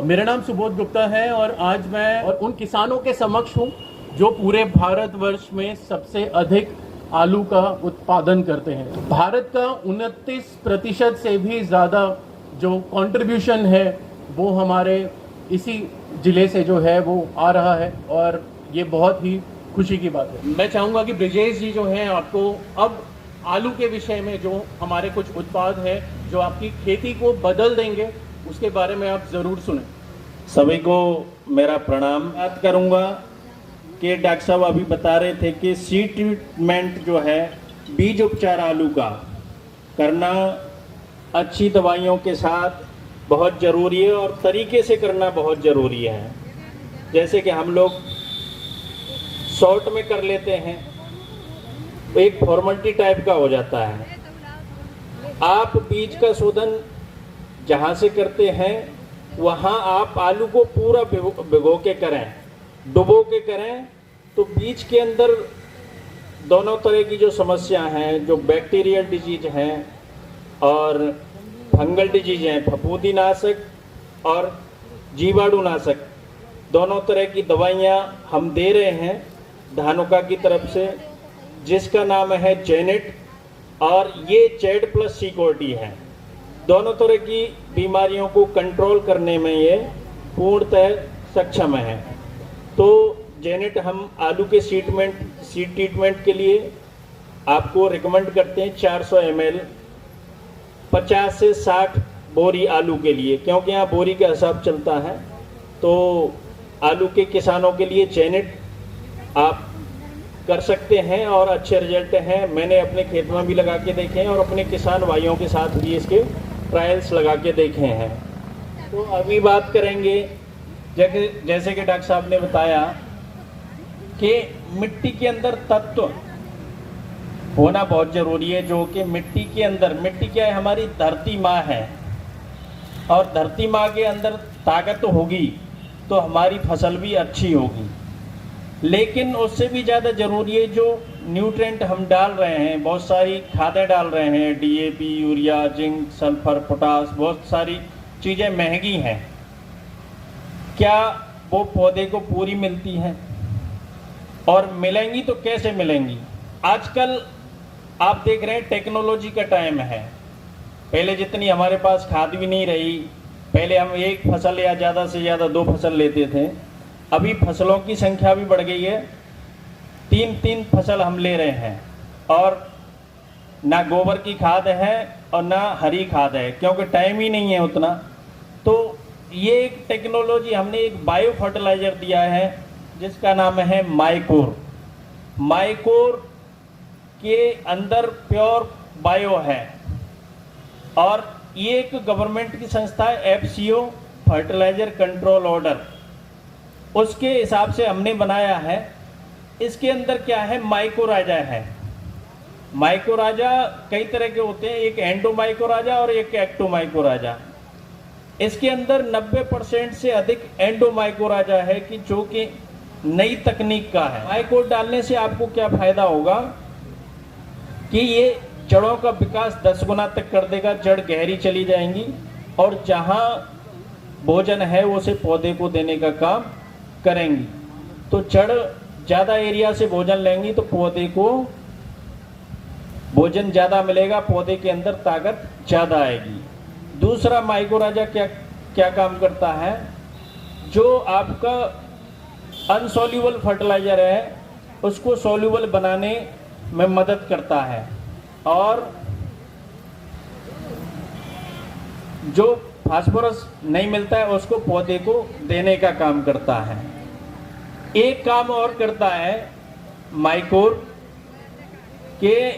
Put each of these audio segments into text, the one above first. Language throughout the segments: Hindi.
मेरा नाम सुबोध गुप्ता है और आज मैं और उन किसानों के समक्ष हूँ जो पूरे भारतवर्ष में सबसे अधिक आलू का उत्पादन करते हैं। भारत का 29% से भी ज़्यादा जो कंट्रीब्यूशन है वो हमारे इसी जिले से जो है वो आ रहा है और ये बहुत ही खुशी की बात है। मैं चाहूँगा कि ब्रिजेश जी जो हैं आपको अब आलू के विषय में जो हमारे कुछ उत्पाद है जो आपकी खेती को बदल देंगे उसके बारे में आप ज़रूर सुनें। सभी को मेरा प्रणाम। बात करूंगा कि डॉक्टर साहब अभी बता रहे थे कि सीड ट्रीटमेंट जो है बीज उपचार आलू का करना अच्छी दवाइयों के साथ बहुत ज़रूरी है और तरीके से करना बहुत ज़रूरी है। जैसे कि हम लोग शॉर्ट में कर लेते हैं, एक फॉर्मेलिटी टाइप का हो जाता है। आप बीज का शोधन जहाँ से करते हैं वहाँ आप आलू को पूरा भिगो के करें, डुबो के करें, तो बीज के अंदर दोनों तरह की जो समस्या हैं, जो बैक्टीरियल डिजीज हैं और फंगल डिजीज हैं, फफूंदीनाशक और जीवाणुनाशक, दोनों तरह की दवाइयाँ हम दे रहे हैं धानुका की तरफ से, जिसका नाम है जेनेट और ये जेड+ सिक्योरिटी है। दोनों तरह की बीमारियों को कंट्रोल करने में ये पूर्णतः सक्षम है। तो जेनेट हम आलू के सीड ट्रीटमेंट के लिए आपको रिकमेंड करते हैं 400 ml 50 से 60 बोरी आलू के लिए, क्योंकि यहाँ बोरी का हिसाब चलता है। तो आलू के किसानों के लिए जेनेट आप कर सकते हैं और अच्छे रिजल्ट हैं। मैंने अपने खेत में भी लगा के देखे हैं और अपने किसान भाइयों के साथ भी इसके ट्रायल्स लगा के देखे हैं। तो अभी बात करेंगे जैसे कि डॉक्टर साहब ने बताया कि मिट्टी के अंदर तत्व होना बहुत ज़रूरी है, जो कि मिट्टी के अंदर, मिट्टी क्या है, हमारी धरती माँ है और धरती माँ के अंदर ताकत होगी तो हमारी फसल भी अच्छी होगी। लेकिन उससे भी ज़्यादा ज़रूरी है जो न्यूट्रेंट हम डाल रहे हैं, बहुत सारी खादें डाल रहे हैं, DAP, urea, zinc, sulphur, potash, बहुत सारी चीज़ें महंगी हैं। क्या वो पौधे को पूरी मिलती हैं और मिलेंगी तो कैसे मिलेंगी? आजकल आप देख रहे हैं टेक्नोलॉजी का टाइम है। पहले जितनी हमारे पास खाद भी नहीं रही, पहले हम एक फसल या ज़्यादा से ज़्यादा 2 फसल लेते थे। अभी फसलों की संख्या भी बढ़ गई है, 3 फसल हम ले रहे हैं और ना गोबर की खाद है और ना हरी खाद है, क्योंकि टाइम ही नहीं है उतना। तो ये एक टेक्नोलॉजी, हमने एक बायो फर्टिलाइज़र दिया है जिसका नाम है माइकोर। माइकोर के अंदर प्योर बायो है और ये एक गवर्नमेंट की संस्था है, FCO फर्टिलाइज़र कंट्रोल ऑर्डर, उसके हिसाब से हमने बनाया है। इसके अंदर क्या है, माइकोराजा है। माइकोराजा कई तरह के होते हैं, एक एंडोमाइकोराजा और एक एक्टोमाइकोराजा। इसके अंदर 90% से अधिक एंडोमाइकोराजा है कि जो कि नई तकनीक का है। माइकोर डालने से आपको क्या फायदा होगा कि ये जड़ों का विकास 10 गुना तक कर देगा, जड़ गहरी चली जाएंगी और जहाँ भोजन है उसे पौधे को देने का काम करेंगी। तो जड़ ज़्यादा एरिया से भोजन लेंगी तो पौधे को भोजन ज़्यादा मिलेगा, पौधे के अंदर ताकत ज़्यादा आएगी। दूसरा, माइकोराजा क्या काम करता है, जो आपका अनसोल्यूबल फर्टिलाइज़र है उसको सोल्यूबल बनाने में मदद करता है और जो फास्फोरस नहीं मिलता है उसको पौधे को देने का काम करता है। एक काम और करता है माइकोर के,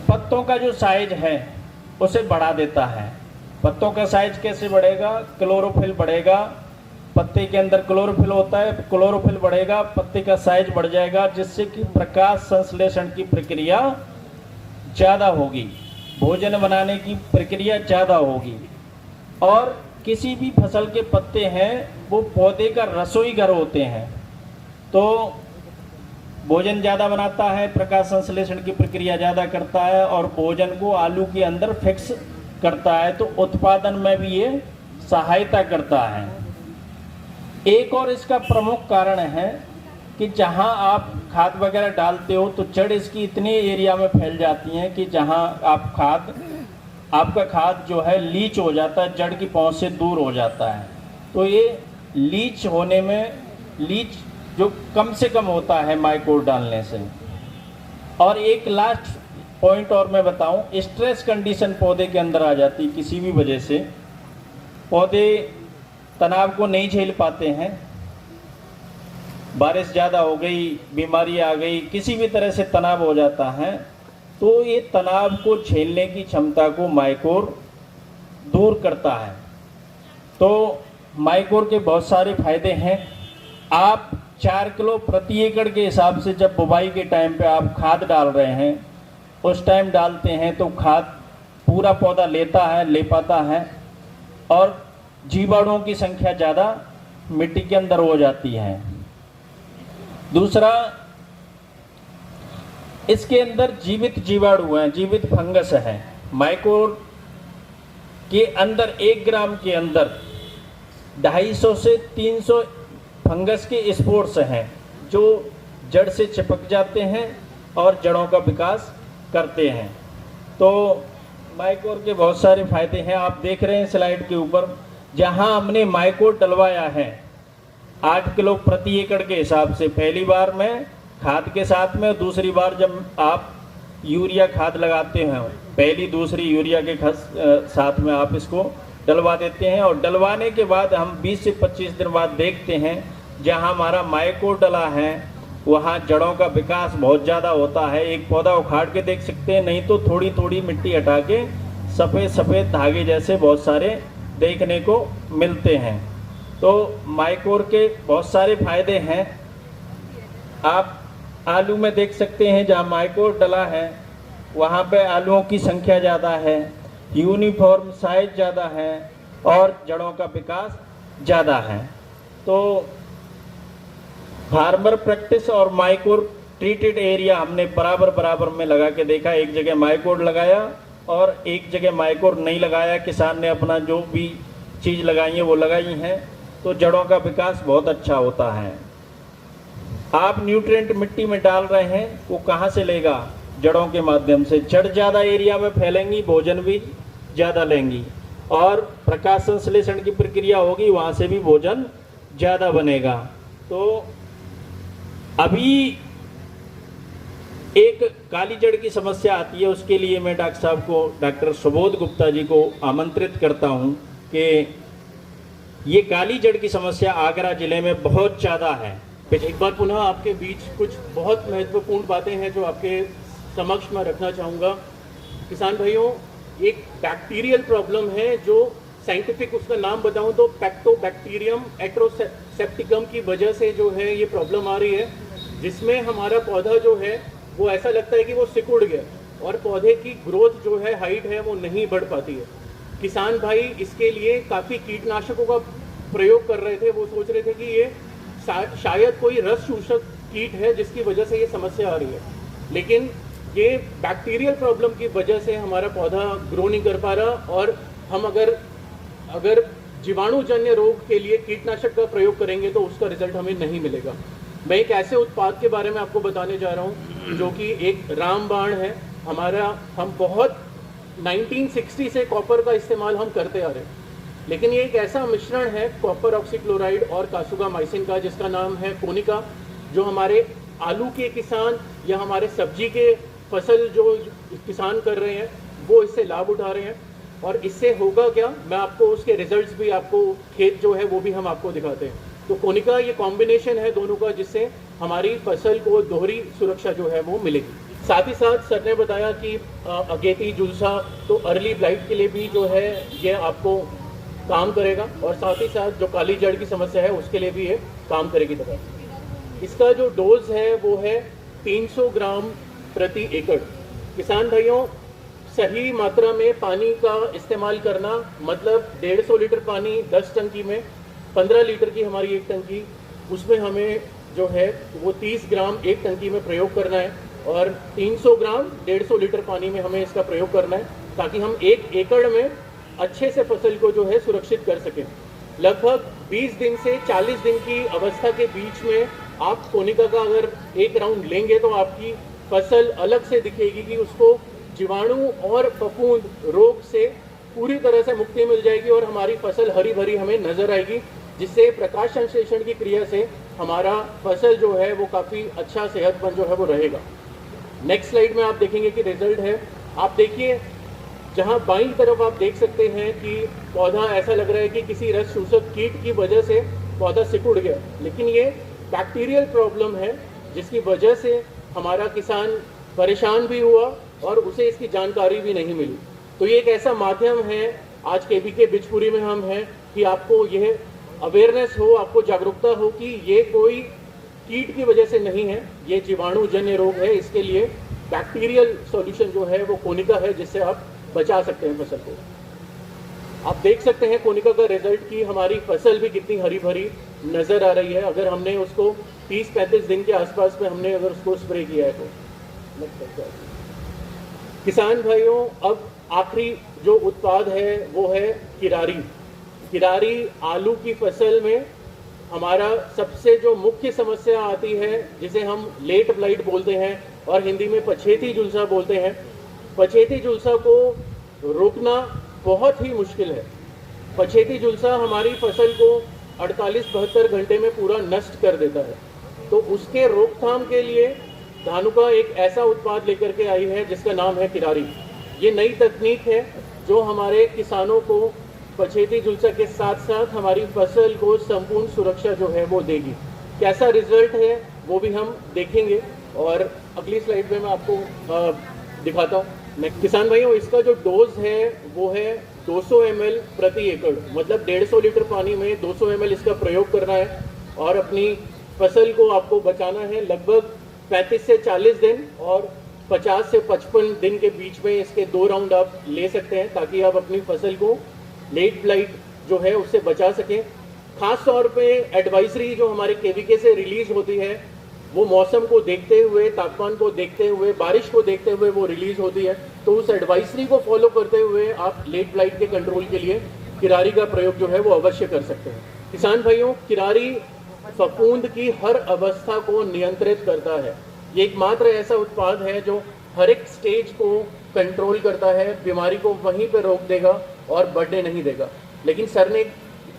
पत्तों का जो साइज है उसे बढ़ा देता है। पत्तों का साइज कैसे बढ़ेगा? क्लोरोफिल बढ़ेगा, पत्ते के अंदर क्लोरोफिल होता है, क्लोरोफिल बढ़ेगा, पत्ते का साइज बढ़ जाएगा, जिससे कि प्रकाश संश्लेषण की प्रक्रिया ज़्यादा होगी, भोजन बनाने की प्रक्रिया ज़्यादा होगी। और किसी भी फसल के पत्ते हैं वो पौधे का रसोई घर होते हैं, तो भोजन ज़्यादा बनाता है, प्रकाश संश्लेषण की प्रक्रिया ज़्यादा करता है और भोजन को आलू के अंदर फिक्स करता है, तो उत्पादन में भी ये सहायता करता है। एक और इसका प्रमुख कारण है कि जहां आप खाद वगैरह डालते हो तो जड़ इसकी इतने एरिया में फैल जाती हैं कि जहां आपका खाद जो है लीच हो जाता है, जड़ की पहुंच से दूर हो जाता है। तो ये लीच होने में लीच जो कम से कम होता है माइक्रोड डालने से। और एक लास्ट पॉइंट और मैं बताऊं, स्ट्रेस कंडीशन पौधे के अंदर आ जाती है किसी भी वजह से, पौधे तनाव को नहीं झेल पाते हैं, बारिश ज़्यादा हो गई, बीमारी आ गई, किसी भी तरह से तनाव हो जाता है, तो ये तनाव को झेलने की क्षमता को माइकोर दूर करता है। तो माइकोर के बहुत सारे फायदे हैं। आप 4 किलो प्रति एकड़ के हिसाब से जब बुवाई के टाइम पे आप खाद डाल रहे हैं, उस टाइम डालते हैं तो खाद पूरा पौधा ले पाता है और जीवाणुओं की संख्या ज़्यादा मिट्टी के अंदर हो जाती है। दूसरा, इसके अंदर जीवित जीवाणु हैं, जीवित फंगस है। माइकोर के अंदर 1 ग्राम के अंदर 250 से 300 फंगस के स्पोर्स हैं जो जड़ से चिपक जाते हैं और जड़ों का विकास करते हैं। तो माइकोर के बहुत सारे फायदे हैं। आप देख रहे हैं स्लाइड के ऊपर, जहां हमने माइकोर डलवाया है 8 किलो प्रति एकड़ के हिसाब से, पहली बार में खाद के साथ में, दूसरी बार जब आप यूरिया खाद लगाते हैं, पहली दूसरी यूरिया के साथ में आप इसको डलवा देते हैं। और डलवाने के बाद हम 20 से 25 दिन बाद देखते हैं, जहां हमारा माइकोर डला है वहां जड़ों का विकास बहुत ज़्यादा होता है। एक पौधा उखाड़ के देख सकते हैं, नहीं तो थोड़ी थोड़ी मिट्टी हटा के सफ़ेद सफ़ेद धागे जैसे बहुत सारे देखने को मिलते हैं। तो माइकोर के बहुत सारे फायदे हैं। आप आलू में देख सकते हैं, जहाँ माइकोर डला है वहाँ पे आलूओं की संख्या ज़्यादा है, यूनिफॉर्म साइज ज़्यादा है और जड़ों का विकास ज़्यादा है। तो फार्मर प्रैक्टिस और माइकोर ट्रीटेड एरिया हमने बराबर में लगा के देखा। एक जगह माइकोर लगाया और एक जगह माइकोर नहीं लगाया। किसान ने अपना जो भी चीज़ लगाई है वो लगाई हैं, तो जड़ों का विकास बहुत अच्छा होता है। आप न्यूट्रिएंट मिट्टी में डाल रहे हैं, वो कहाँ से लेगा? जड़ों के माध्यम से। जड़ ज़्यादा एरिया में फैलेंगी, भोजन भी ज़्यादा लेंगी और प्रकाश संश्लेषण की प्रक्रिया होगी, वहाँ से भी भोजन ज़्यादा बनेगा। तो अभी एक काली जड़ की समस्या आती है, उसके लिए मैं डॉक्टर साहब को, डॉक्टर सुबोध गुप्ता जी को आमंत्रित करता हूं कि ये काली जड़ की समस्या आगरा जिले में बहुत ज़्यादा है। एक बार पुनः आपके बीच कुछ बहुत महत्वपूर्ण बातें हैं जो आपके समक्ष में रखना चाहूँगा। किसान भाइयों, एक बैक्टीरियल प्रॉब्लम है जो साइंटिफिक उसका नाम बताऊं तो पैक्टोबैक्टीरियम एट्रोसेप्टिकम की वजह से जो है ये प्रॉब्लम आ रही है, जिसमें हमारा पौधा जो है वो ऐसा लगता है कि वो सिकुड़ गया और पौधे की ग्रोथ जो है, हाइट है, वो नहीं बढ़ पाती है। किसान भाई इसके लिए काफ़ी कीटनाशकों का प्रयोग कर रहे थे। वो सोच रहे थे कि ये शायद कोई रस शोषक कीट है जिसकी वजह से ये समस्या आ रही है, लेकिन ये बैक्टीरियल प्रॉब्लम की वजह से हमारा पौधा ग्रो नहीं कर पा रहा। और हम अगर जीवाणुजन्य रोग के लिए कीटनाशक का प्रयोग करेंगे तो उसका रिजल्ट हमें नहीं मिलेगा। मैं एक ऐसे उत्पाद के बारे में आपको बताने जा रहा हूँ जो कि एक रामबाण है। हम बहुत 1960 से कॉपर का इस्तेमाल हम करते आ रहे हैं, लेकिन ये एक ऐसा मिश्रण है कॉपर ऑक्सीक्लोराइड और कासुगामाइसिन का, जिसका नाम है कोनिका, जो हमारे आलू के किसान या हमारे सब्जी के फसल जो किसान कर रहे हैं वो इससे लाभ उठा रहे हैं। और इससे होगा क्या, मैं आपको उसके रिजल्ट्स भी, आपको खेत जो है वो भी हम आपको दिखाते हैं। तो कोनिका ये कॉम्बिनेशन है दोनों का, जिससे हमारी फसल को दोहरी सुरक्षा जो है वो मिलेगी। साथ ही साथ सर ने बताया कि अगेती जुलसा तो अर्ली ब्लाइट के लिए भी जो है ये आपको काम करेगा, और साथ ही साथ जो काली जड़ की समस्या है उसके लिए भी ये काम करेगी दवा। इसका जो डोज है वो है 300 ग्राम प्रति एकड़। किसान भाइयों, सही मात्रा में पानी का इस्तेमाल करना, मतलब 150 लीटर पानी 10 टंकी में, 15 लीटर की हमारी एक टंकी, उसमें हमें जो है वो 30 ग्राम एक टंकी में प्रयोग करना है और 300 ग्राम 150 लीटर पानी में हमें इसका प्रयोग करना है। ताकि हम 1 एकड़ में अच्छे से फसल को जो है सुरक्षित कर सकें। लगभग 20 दिन से 40 दिन की अवस्था के बीच में आप कोनिका का अगर एक राउंड लेंगे तो आपकी फसल अलग से दिखेगी कि उसको जीवाणु और फफूंद रोग से पूरी तरह से मुक्ति मिल जाएगी और हमारी फसल हरी भरी हमें नजर आएगी, जिससे प्रकाश संश्लेषण की क्रिया से हमारा फसल जो है वो काफ़ी अच्छा सेहतमंद जो है वो रहेगा। नेक्स्ट स्लाइड में आप देखेंगे कि रिजल्ट है। आप देखिए जहां बाईं तरफ आप देख सकते हैं कि पौधा ऐसा लग रहा है कि किसी रस शोषक कीट की वजह से पौधा सिकुड़ गया, लेकिन ये बैक्टीरियल प्रॉब्लम है जिसकी वजह से हमारा किसान परेशान भी हुआ और उसे इसकी जानकारी भी नहीं मिली। तो ये एक ऐसा माध्यम है, आज केबीके बिचपुरी में हम हैं, कि आपको यह अवेयरनेस हो, आपको जागरूकता हो कि ये कोई कीट की वजह से नहीं है, ये जीवाणुजन्य रोग है। इसके लिए बैक्टीरियल सॉल्यूशन जो है वो कोनिका है, जिससे आप बचा सकते हैं फसल को। आप देख सकते हैं कोनिका का रिजल्ट कि हमारी फसल भी कितनी हरी भरी नजर आ रही है। अगर हमने उसको 30-35 दिन के आसपास में हमने अगर उसको स्प्रे किया है तो। किसान भाइयों, अब आखिरी जो उत्पाद है वो है किरारी। किरारी आलू की फसल में हमारा सबसे जो मुख्य समस्या आती है, जिसे हम लेट ब्लाइट बोलते हैं और हिंदी में पछेती झुलसा बोलते हैं। पछेती झुलसा को रोकना बहुत ही मुश्किल है। पछेती झुलसा हमारी फसल को 48-72 घंटे में पूरा नष्ट कर देता है। तो उसके रोकथाम के लिए धानुका एक ऐसा उत्पाद लेकर के आई है जिसका नाम है किरारी। ये नई तकनीक है जो हमारे किसानों को पछेती झुलसा के साथ साथ हमारी फसल को संपूर्ण सुरक्षा जो है वो देगी। कैसा रिजल्ट है वो भी हम देखेंगे और अगली स्लाइड में मैं आपको दिखाता हूँ। किसान भाइयों, इसका जो डोज है वो है 200 ml प्रति एकड़, मतलब 150 लीटर पानी में 200 ml इसका प्रयोग करना है और अपनी फसल को आपको बचाना है लगभग 35 से 40 दिन और 50 से 55 दिन के बीच में इसके 2 राउंड आप ले सकते हैं, ताकि आप अपनी फसल को लेट ब्लाइट जो है उससे बचा सकें। खास तौर पे एडवाइजरी जो हमारे केवीके से रिलीज होती है वो मौसम को देखते हुए, तापमान को देखते हुए, बारिश को देखते हुए वो रिलीज होती है। तो उस एडवाइजरी को फॉलो करते हुए आप लेट ब्लाइट के कंट्रोल के लिए किरारी का प्रयोग जो है वो अवश्य कर सकते हैं। किसान भाइयों, किरारी फफूंद की हर अवस्था को नियंत्रित करता है। ये एकमात्र ऐसा उत्पाद है जो हर एक स्टेज को कंट्रोल करता है, बीमारी को वहीं पर रोक देगा और बढ़ने नहीं देगा। लेकिन सर ने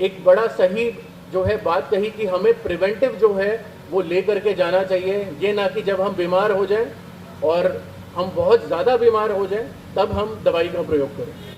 एक बड़ा सही जो है बात कही कि हमें प्रिवेंटिव जो है वो ले करके जाना चाहिए, ये ना कि जब हम बीमार हो जाएं और हम बहुत ज़्यादा बीमार हो जाएं तब हम दवाई का प्रयोग करें।